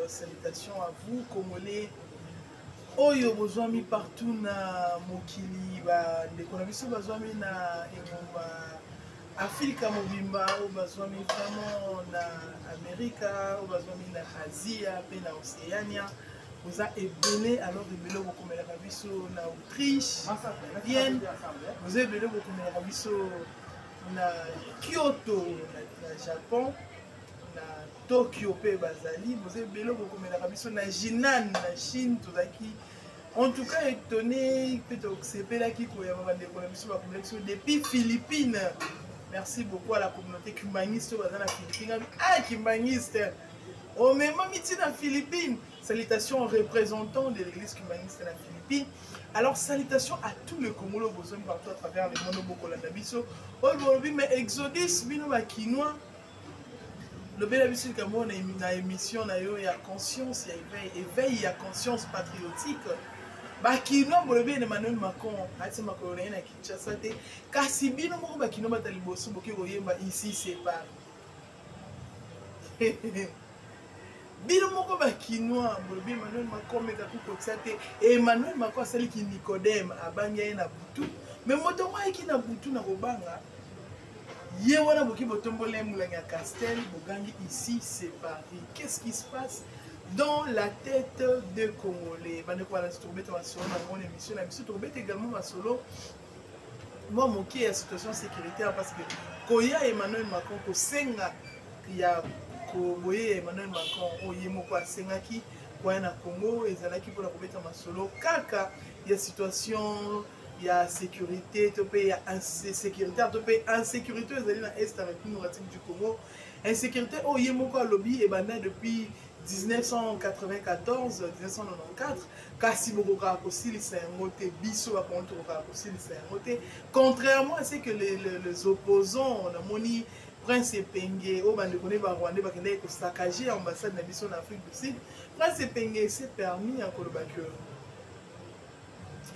salutations à vous, Congolais. Oyo bozwami partout na mokili ba ndeko na biso bazwami na engomba Afrika mobimba o bazwami vraiment na Amerika o bazwami na Asia pe na Océania oza ebele alors ebele bokomelaka biso na Autriche Vienne oza ebele bokomelaka biso na Kyoto na Japon na Tokyo pe bazali oza ebele bokomelaka biso na Jinan na Chine tozaki en tout cas étonné peut-être sepelaki koyamba bandeko na biso bakomelaki depuis Philippines. Merci beaucoup à la communauté kimbaniste dans la Philippines. Ah, kimbaniste! Oh, mais mamiti dans Philippines. Salutations aux représentants de l'église kimbaniste dans la Philippines. Alors, salutations à tous les Congolais besoin partout à travers le monde beaucoup la Dabiso. Oh, mais Exodus, bino bakinois. Le bel abisso Cameroun a émission na yo ya conscience, ya éveil, ya conscience patriotique. Bakino bolobi Emmanuel Macron ati makolo na Kinshasa te kasi bino moko bakino batali boso boki koyemba ici c'est pas bino moko bakino bolobi Emmanuel Macron meka kokotsa te Emmanuel Macron asali ki Nicodème abanga ye na butu mais moto mai ki na butu na kobanga ye wana boki botombole mulanga Castel bogangi ici c'est Paris. Qu'est-ce qui se passe dans la tête de Congolais? La moi, mon qui est la situation sécuritaire parce que Koya Emmanuel Macron, Kosenga, il y a Koboye Emmanuel Macron, Oyemoko Sengaki, Koyana Congo, et Zalaki pour la Kobeta Masolo, Kaka, il y a situation, il y a sécurité, il y a insécurité, insécurité, il y a Est avec nous, du Congo, insécurité, Oyemoko lobby et Bana depuis 1994, 1994, kasi bokoka kosilisa yango te biso ba konto bokoka kosilisa yango te contrairement à ce que les opposants on a moni Prince Penge o bande connaît ba Rwanda ba kende ko saccager ambassade na biso na Afrique du Sud. Prince Penge s'est permis en koloba que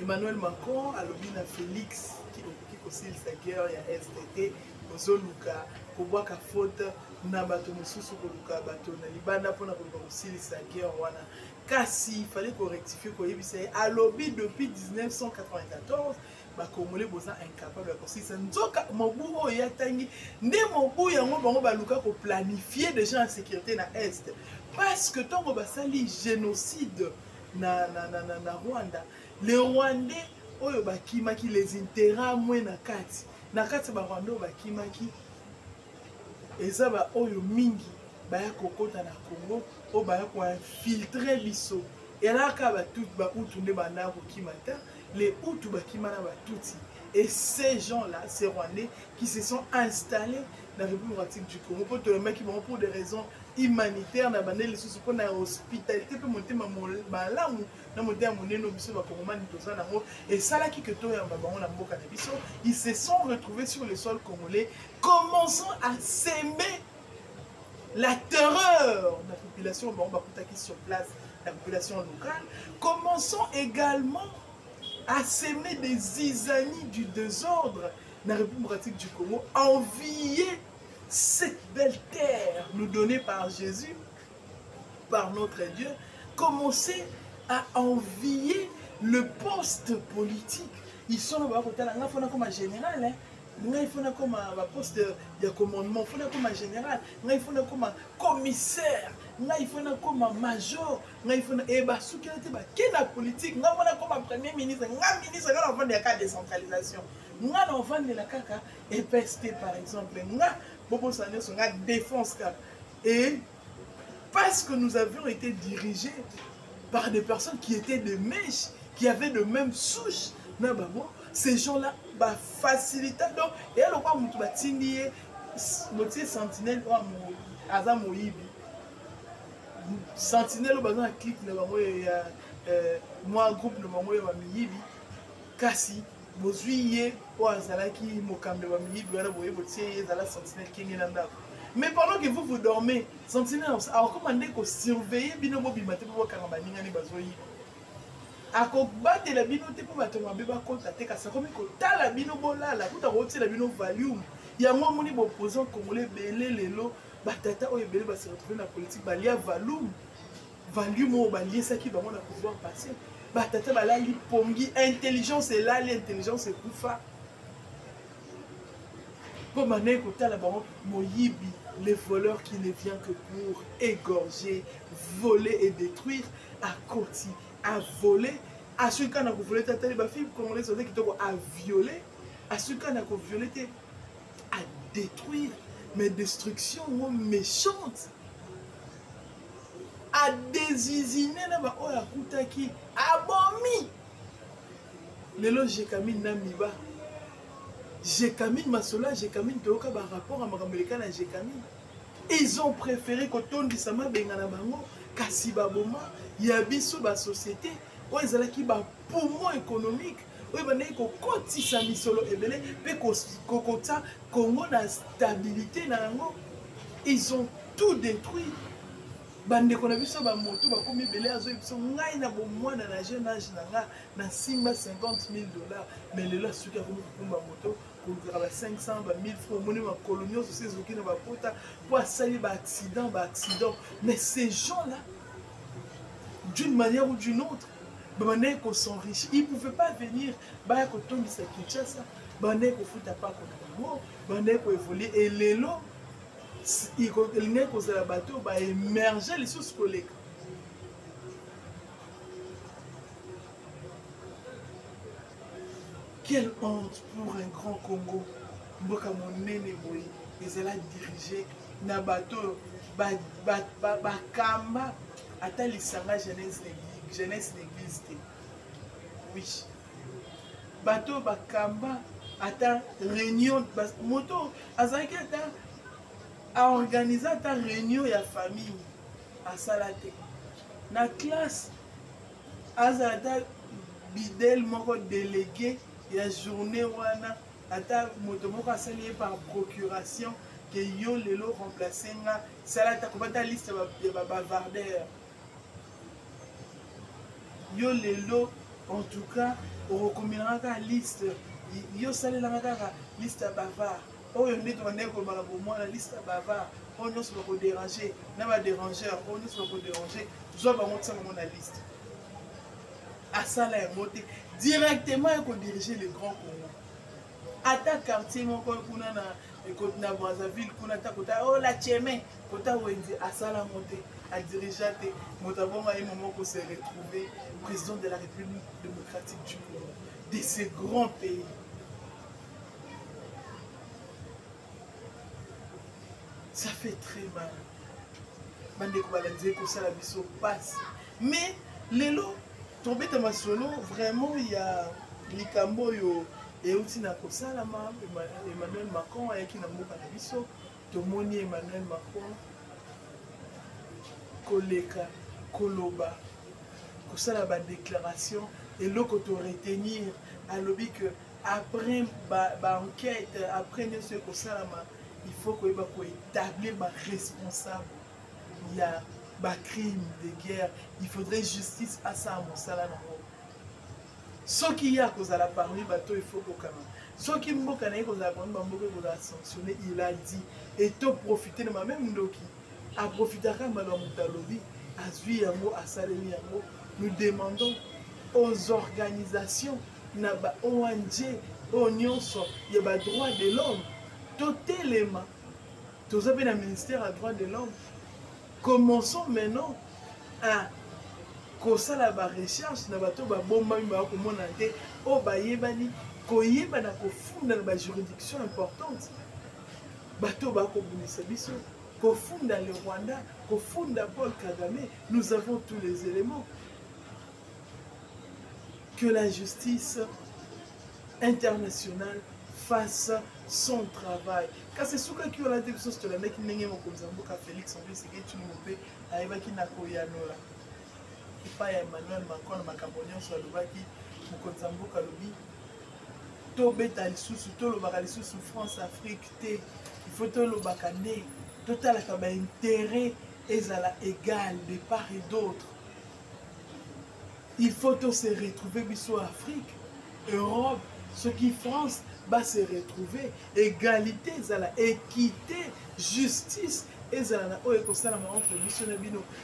Emmanuel Macron a lobby na Félix qui kosilisa guerre ya STT ozoluka kobwaka faute na bato mosusu koluka bato na libanda pona koluka kosilisa guerre wana kasi il fallait correctifier koyebisa a lobby depuis 1994 bakongolais boza incapable ya kosilisa nzoka mobu oyo yatangi nde mobu yango bango baluka ko planifier déjà en sécurité na est parce que tongo basali génocide na Rwanda les Rwandais oyo bakimaki les intérêts moins na kati ba Rwanda bakimaki eza ba oyo mingi baya kokota na Congo o baya ko infiltrer biso elaka ba tout ba utunde banda ko kimata les Hutus bakimana ba tuti et ces gens-là ces Rwandais qui se sont installés dans la République démocratique du Congo pour te mettre pour des raisons humanitaires na bande les sous pour na hospitalité pour monter malamu na monter à moneno biso ba kongomani toza nango et ça là qui que to ya bango na mboka na biso ils se sont retrouvés sur le sol congolais commençant à s'aimer la terreur de la population bon ba kutaki sur place la population locale commençons également à s'aimer des zizanies du désordre dans la République démocratique du Congo envier cette belle terre nous donnée par Jésus, par notre Dieu, commencer à envier le poste politique. Ils sont là comme un général, il faut comme un poste de commandement, il faut comme un général, il faut comme un commissaire, il faut comme un major, il faut la politique, il faut comme un premier ministre, un ministre de la décentralisation, un enfant de la caca, EPST par exemple, défense. Et parce que nous avions été dirigés par des personnes qui étaient des mèches, qui avaient de même souche, ces gens-là facilitaient. Donc, et alors, quand vous avez sentinelle, sentinelle, clic, moi, groupe, kasi bozwiye o azalaki mokambe wa miyibi wana boye botie ezala sentinelle kingi na ndako mais pendant que vous dormez sentinelle a recommandé ko surveiller bino bobima te po kanga baninga ni bazoyi akobatela bino te po bato mabe bakota te kasi akomi kotala bino bolala kuta kotiela bino valium yango moni boposant congolais belé lelo batata oyo belé ba se retrouver na politique balia valium value mo baliesaki bango na pouvoir passer batata balali pongi intelligence elali intelligence ekufa mpo manaye kotala bango moyibi les voleurs qui ne vient que pour égorger voler et détruire akoti avoler asuki kana kovoler te atali bafille congolais oza kitoko avioler asuki kana kovioler te adétruire mais destruction méchante adésisine na baoyo akutaki abomi lelo jekamine na miba jekamine masola jekamine toyoka barapport ya makambo eleka na jekamine ils ont préféré kotondisa mabenga na bango kasi baboma ya biso basociété oyo ezalaki bapoumon économique oyo bandaki kokotisa misolo ebele mpe kokota kongo na stabilité na yango ils ont tout détruit bandeko na biso bamoto bakomi ebele azoyi biso ngai na bomwana na jeune age na nga na simba 50 000 $, mais lelo asuki akomi kokumba moto kolukaka ba 500 ba 1000 francs omoni makolo nyonso se ezoki na bapota mpo asali baaccident mais ces gens là d'une manière ou d'une autre bandaki kosenrichir ils pouvaient pas venir baya kotondisa kinshasa bandaki kofuta pako na bango bandaki koévolue et lelo elingaki kozala bato baémerge lisusu koleka quelle honte pour un grand Congo mboka monene boye ezala dirigé na bato bakamba ata lisanga jeunesse l'église te oui bato bakamba ata réunion moto azalaki ata aorganize ata réunion ya famille asala te na classe azala ata bidel moko délégué ya journée wana ata moto moko asali ye par procuration ke yo lelo remplace nga sala ata kobata liste ya babavardeur yo lelo en tout cas okokombinaka kaka liste yo salelanga kaka liste ya bavard oyo nde tobandeki kolobaka bomwana liste ya bavard oyo nyonso bakodéranger na badérangeur oyo nyonso bakodéranger zwa bango tia bango na liste asala yango te directement ekodiriger le grand Congo ata quartier moko kuna na Brazzaville kuna ata kota o la cheme kota wenzi asala yango te adirija te moto abonga ye momoko se retrouver président de la République démocratique du Congo de ces grands pays. Ça fait très mal. Bandeko balanze ko sala biso passe. Mais lelo tobeta masolo vraiment il y a likambo yo et outi na kosalama Emmanuel Macron ayaki na mboka na biso tomoni Emmanuel Macron koleka koloba kosala ba déclaration et loko to retenir alobi que après ba enquête après nyonso kosalama il faut que établir ma responsable. Il y a des crimes de guerre. Il faudrait justice à ça à mon salaire. Ce qui y a cause à la parole, bateau il faut que ce qui me connaît cause à la parole, sanctionner. Il a dit et to profiter de ma même ndoki. À profiter à madame Moutalobi, à Zui Yango, à Salemi Yango. Nous demandons aux organisations, na ba ONG, Onionso, il y a ba droit de l'homme. Totalement. Tous avez un ministère à droit de l'homme. Commençons maintenant à kosa la recherche na bato ba bomba ba ko monante o ba yebani ko yeba na ko funda na ba juridiction importante. Bato ba ko bunisa biso ko funda le Rwanda, ko funda Paul Kagame, nous avons tous les éléments. Que la justice internationale fasse son travail. Car c'est ce qui a été fait sur le mec qui n'est pas Félix Antoine Tshisekedi ayebaki na koyanola. Et pas Emmanuel Macron makambonyo sur le baki Mokonzamboka lobi. To beta lisusu to lobaka lisusu France Afrique te. Il faut to lobaka ne total ka ba intérêt ezala égal de part et d'autre. Il faut to se retrouver biso Afrique, Europe, ce qui France va se retrouver, égalité, équité, justice,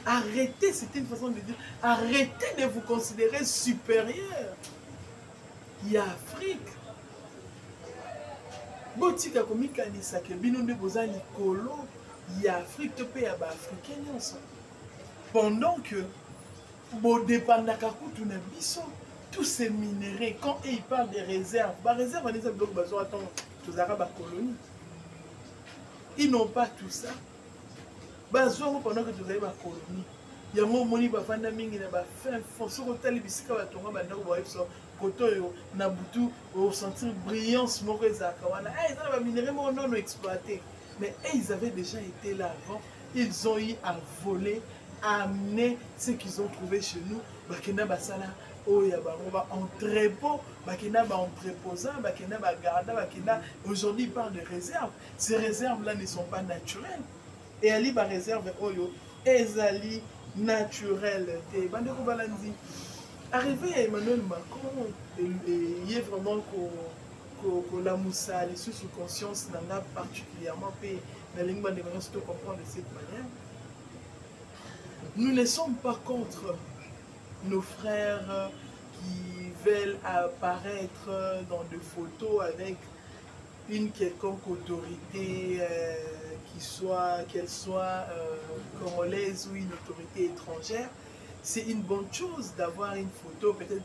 Arrêtez, c'était une façon de dire, arrêtez de vous considérer supérieur. Il y a Afrique. Botika komikanisa ke bino nde boza likolo ya Afrique to pe ya ba africain nyonso. Pendant que bodépandaka kutu na biso tous ces minéraux quand ils parlent des réserves, ba réserve on est bloc bazo attend tozaka ba colonie. Ils n'ont pas tout ça. Bazo pendant que tozali ba colonie. Yango moni ba fanda mingi na ba fin fonso ko tali bisika ba tonga ba ndako ba so kotoyo na butu au sentir brillance morezaka wana ils ont ba minéraux mo non exploité mais ils avaient déjà été là avant, ils ont eu à voler, à amener ce qu'ils ont trouvé chez nous bakena basala oya bango ba entrepôt bakena ba entreposant bakena ba garda bakena aujourd'hui ils parlent de réserves. Ces réserves là ne sont pas naturelles et ali ba réserve oyo ezali naturel te bandeko balandi arrivé à Emmanuel Macron il est vraiment que la moussa les sous conscience n'en a particulièrement payé mais les gens de comprendre de cette manière. Nous ne sommes pas contre nos frères qui veulent apparaître dans des photos avec une quelconque autorité qu'elle soit congolaise ou une autorité étrangère. C'est une bonne chose d'avoir une photo, peut-être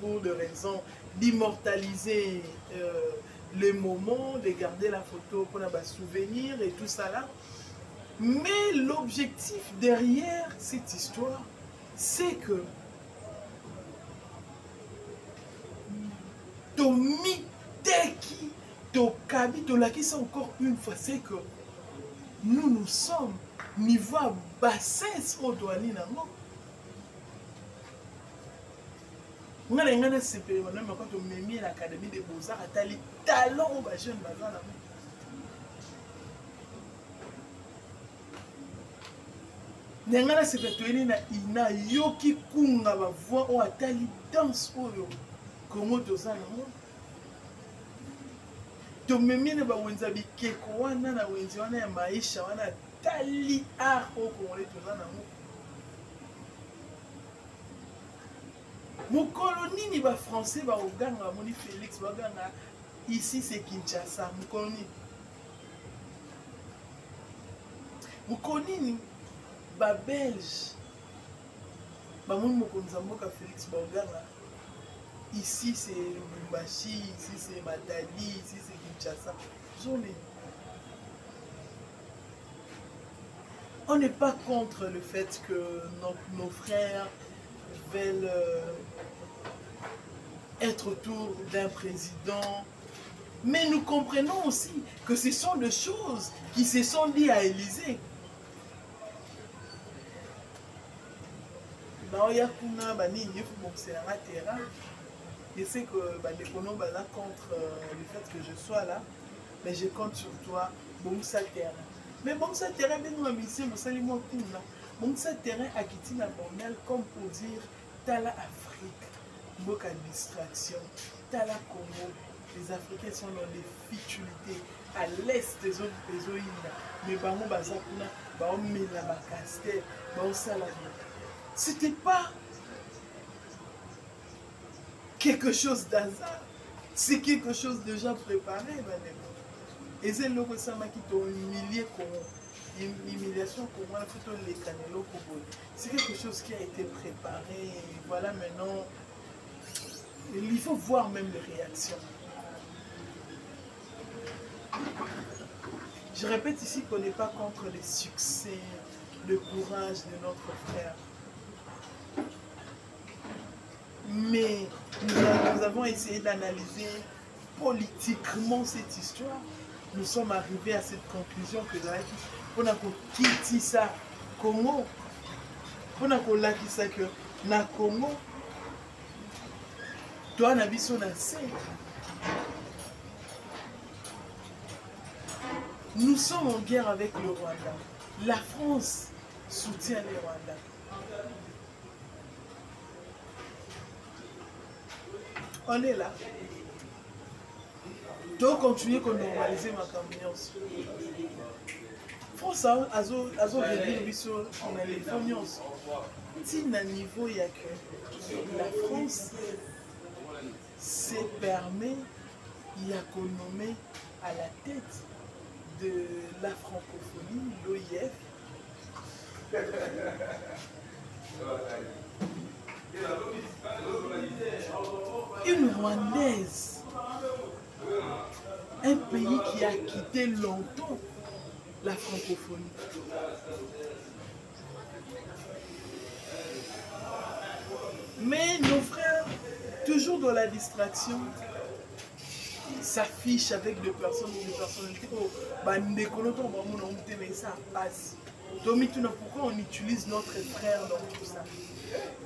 pour des raisons d'immortaliser le moment, de garder la photo pour un souvenir et tout ça là. Mais l'objectif derrière cette histoire, c'est que Tomiteki, Tokabi, Tolakisa encore une fois, c'est que nous sommes niveau bassin au douani nango. On a un CPE, on a quand on met mis l'Académie des Beaux-Arts, à les talents aux jeunes bazar. Nengana CPE, na yoki kunga ba voix ou atali danse oyo. Comment dosa nango? To memine ba wenza bikeko wana na wenzi wana ya maisha wana tali art au Congolais dosa nango. Mukolo nini ba français ba oganga moni Félix baganga ici c'est Kinshasa mukolo nini mukolo nini ba belge ba moni mokonza mboka Félix ba oganga ici c'est Lubumbashi, ici c'est Matadi, ici c'est Kinshasa. On n'est pas contre le fait que nos frères veulent être autour d'un président, mais nous comprenons aussi que ce sont des choses qui se sont dites à Élysée. Je sais que les colons sont contre le fait que je sois là, mais je compte sur toi, bon ça terrain. Mais bon ça terrain, nous avons ici, nous saluons tout là. Bon ça terrain à quitter la Montréal comme pour dire, t'as la Afrique, beaucoup de distraction, t'as la Congo, les Africains sont dans les futilités, à l'est des autres pays, mais bah mon bazar là, bah on met la castel, bah on ça là. C'était pas quelque chose d'hasard, c'est quelque chose déjà préparé. Et c'est le qui t'ont humilié, humiliation pour moi, c'est quelque chose qui a été préparé. Voilà maintenant, il faut voir même les réactions. Je répète ici qu'on n'est pas contre les succès, le courage de notre frère. Mais nous avons essayé d'analyser politiquement cette histoire. Nous sommes arrivés à cette conclusion que on a quitté ça Congo, on a quitté ça que na Congo, toi na biso na se. Nous sommes en guerre avec le Rwanda. La France soutient le Rwanda. On est là. Donc continuer à normaliser ma camion. France réduire biso na niveau nyonso ti na niveau ya que la France se permet ya nommer à la tête de la francophonie l'OIF une Rwandaise, un pays qui a quitté longtemps la francophonie. Mais nos frères, toujours dans la distraction, s'affichent avec des personnalités. Mais ça passe. Pourquoi on utilise notre frère dans tout ça?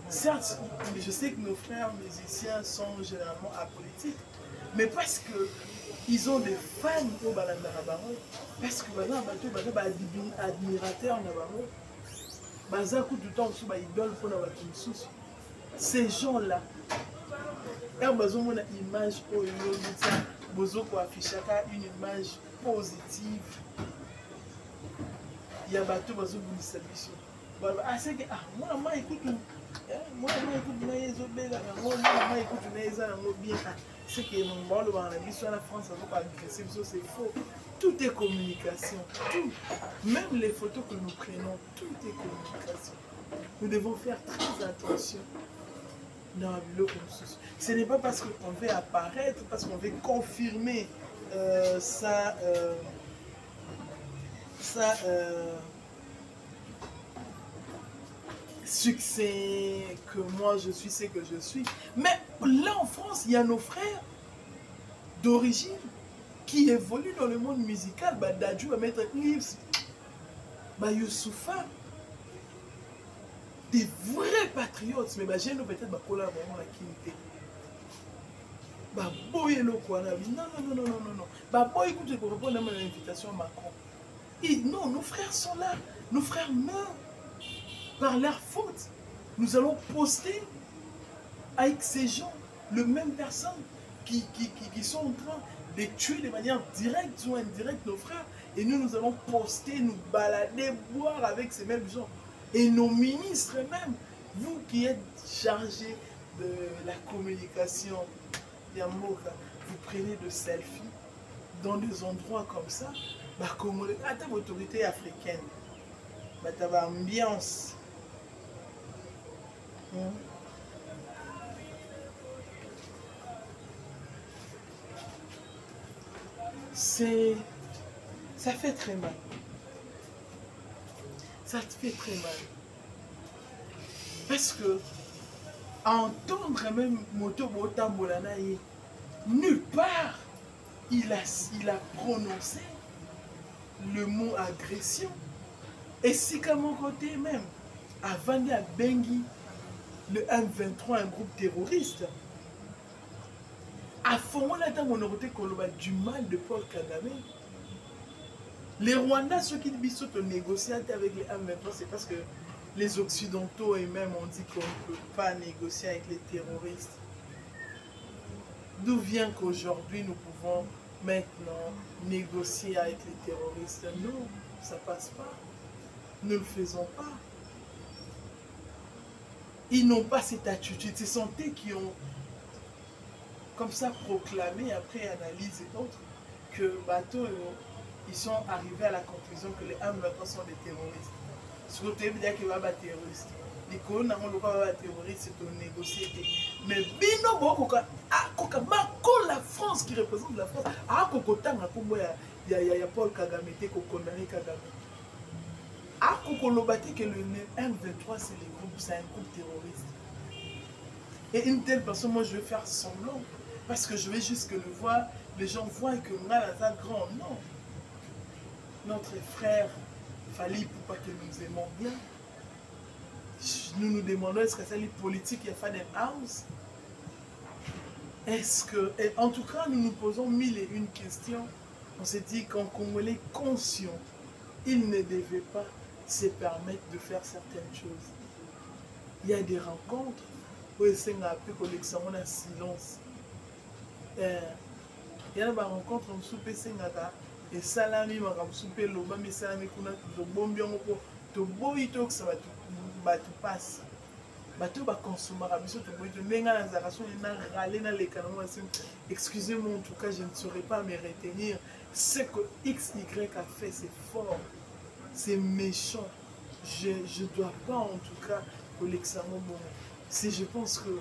Certes, je sais que nos frères musiciens sont généralement apolitiques, mais parce que ils ont des fans au Balandarabaron, parce que admirateurs Nabaron, baza coup du temps sous idole pour la sous. Ces gens-là, ils ont une image une image positive. Il y a bateau bazo bunisa biso. Ah c'est que moi écoute moi écoute na yezo bela moi écoute na yeza na bien. C'est que mon balo ba na biso na France ça va pas agresser biso, c'est faux. Tout est communication, tout. Même les photos que nous prenons, tout est communication. Nous devons faire très attention dans la vidéo comme ça. Ce n'est pas parce qu'on veut apparaître, parce qu'on veut confirmer succès, que moi je suis ce que je suis. Mais là en France, il y a nos frères d'origine qui évoluent dans le monde musical. Dadju va mettre Nibs, Youssoufa, des vrais patriotes. Mais j'ai peut-être collaborer avec Kinté. Boy non. Boy écoute, je peux répondre à l'invitation à Macron. Et non, nos frères sont là. Nos frères meurent par leur faute. Nous allons poster avec ces gens, les mêmes personnes qui sont en train de tuer de manière directe ou indirecte nos frères. Et nous allons poster, nous balader, boire avec ces mêmes gens. Et nos ministres même, vous qui êtes chargés de la communication, vous prenez de selfies dans des endroits comme ça, comme l'autorité africaine, ambiance. Ça fait très mal. Ça te fait très mal. Parce que entendre même Moto Botambolanaï, nulle part il a prononcé le mot agression. Et si qu'à mon côté même, avant de Bengi, le M23, un groupe terroriste, à fond, on a du mal de Paul Kagame. Les Rwandais, ceux qui disent négocier avec les M23, c'est parce que les Occidentaux eux-mêmes ont dit qu'on ne peut pas négocier avec les terroristes. D'où vient qu'aujourd'hui nous pouvons maintenant négocier avec les terroristes? Non, ça passe pas. Nous ne le faisons pas. Ils n'ont pas cette attitude. Ce sont eux qui ont comme ça proclamé, après analyse et autres, que bateau, ils sont arrivés à la conclusion que les M23 sont des terroristes. Ce que tu veux dire qu'il va être terroriste. Les colons n'ont pas de terroristes, c'est de négocier. Mais Bino Boko, la France qui représente la France, il y a Paul Kagame qui condamné Kagame. Que le M23 c'est un groupe terroriste. Et une telle personne, moi je vais faire semblant. Parce que je vais juste que les gens voient que Malaza grand. Non. Notre frère, Fali, pour pas que nous aimons bien. Nous nous demandons est-ce que c'est les politiques qui a fait des house? Est-ce que. Et en tout cas, nous nous posons mille et une questions. On s'est dit qu'en Congolais conscient, il ne devait pas se permettre de faire certaines choses. Il y a des rencontres où il s'est appelé qu'on examine en silence. Il y a des rencontres en soupe et esalami makambo mosusu mpe elobami esalami kuna tobombi yango mpo toboyi tokisa bato mpasi bato bakonsomaka biso toboyi to ndenge nazalaka so narale naleka nango nasi excusez-moi en tout cas je ne saurais pas me retenir ce que XY a fait c'est fort c'est méchant je dois pas en tout cas kolekisa yango bongo si je pense que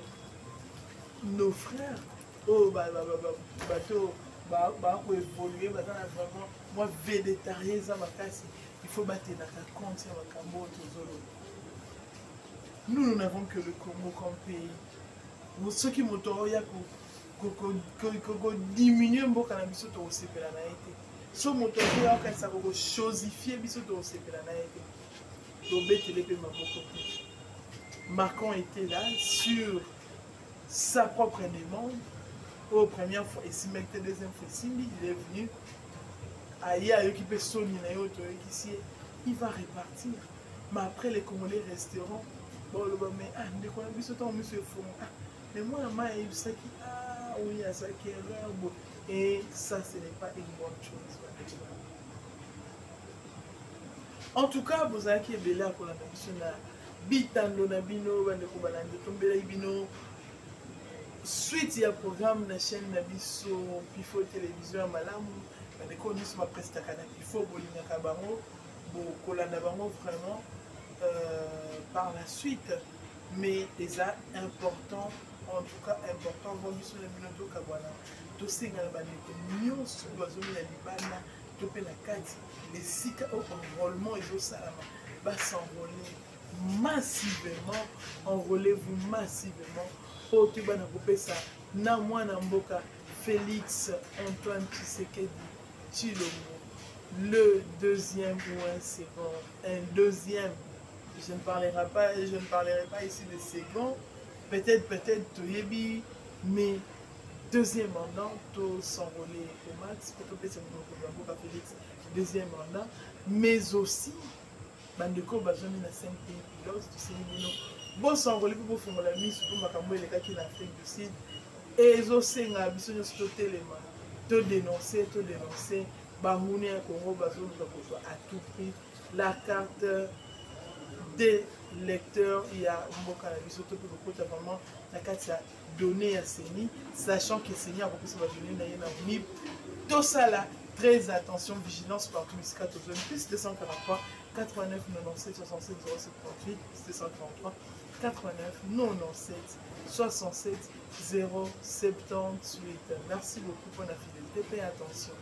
nos frères oh bato bakoévolue baza na vraiment moi végétarien eza makasi il faut batenaka compte ya makambo oyo tozoloba nous n'avons que le Congo comme pays soki moto oya kodiminue mboka na biso tokosepela na ye te so moto oyo akanisa kokochosifie biso tokosepela na ye te tobetele mpe maboko te Macron était là sur sa propre demande aux premières fois et si mec deuxième fois Simbi il est venu aïe occupé Sony ici il va repartir mais après les Congolais resteront bon le mais mais qu'on a vu ce temps monsieur fou mais moi il sait qui oui à ça qui est erreur et ça ce n'est pas une bonne chose en tout cas vous avez qui est belé pour la mission bitando na bino bande ko balande tombela bino suite ya programme na chaîne na biso Pifo télévision ya malamu bande ko niso ma prestaka na Pifo bolingaka bango bo kolanda bango vraiment par la suite mais déjà important en tout cas important bo biso na bino to kabwana to singa na bande ko nyonso bazomi na libana to pe na kati les sika au enrôlement et au salama va s'enrôler massivement, enrôlez-vous massivement. Pour tout le monde, na mwana mboka Félix Antoine Tshisekedi Tshilombo, le deuxième ou un second, un deuxième. Je ne parlerai pas ici de second. Peut-être Toyebi, mais deuxième mandat, tout s'enrôler au max. Pour tout le Félix, deuxième mandat, mais aussi. Bandeko bazoni na 5 pays pilotes tu sais bino bon s'envoler pour fongola misu pour makambo elekaki na Afrique du Sud et ezosenga biso nyonso totelema to dénoncer bamuni ya Congo bazoluka kozwa à tout prix la carte des lecteurs ya mboka na biso to kokota vraiment na kati ya données ya CENI sachant que CENI a kopesa ba données na ye na MIP tout ça là très attention vigilance partout jusqu'à tout plus 243 89 97 67 078 233 89 97 67 078. Merci beaucoup pour la fidélité et attention.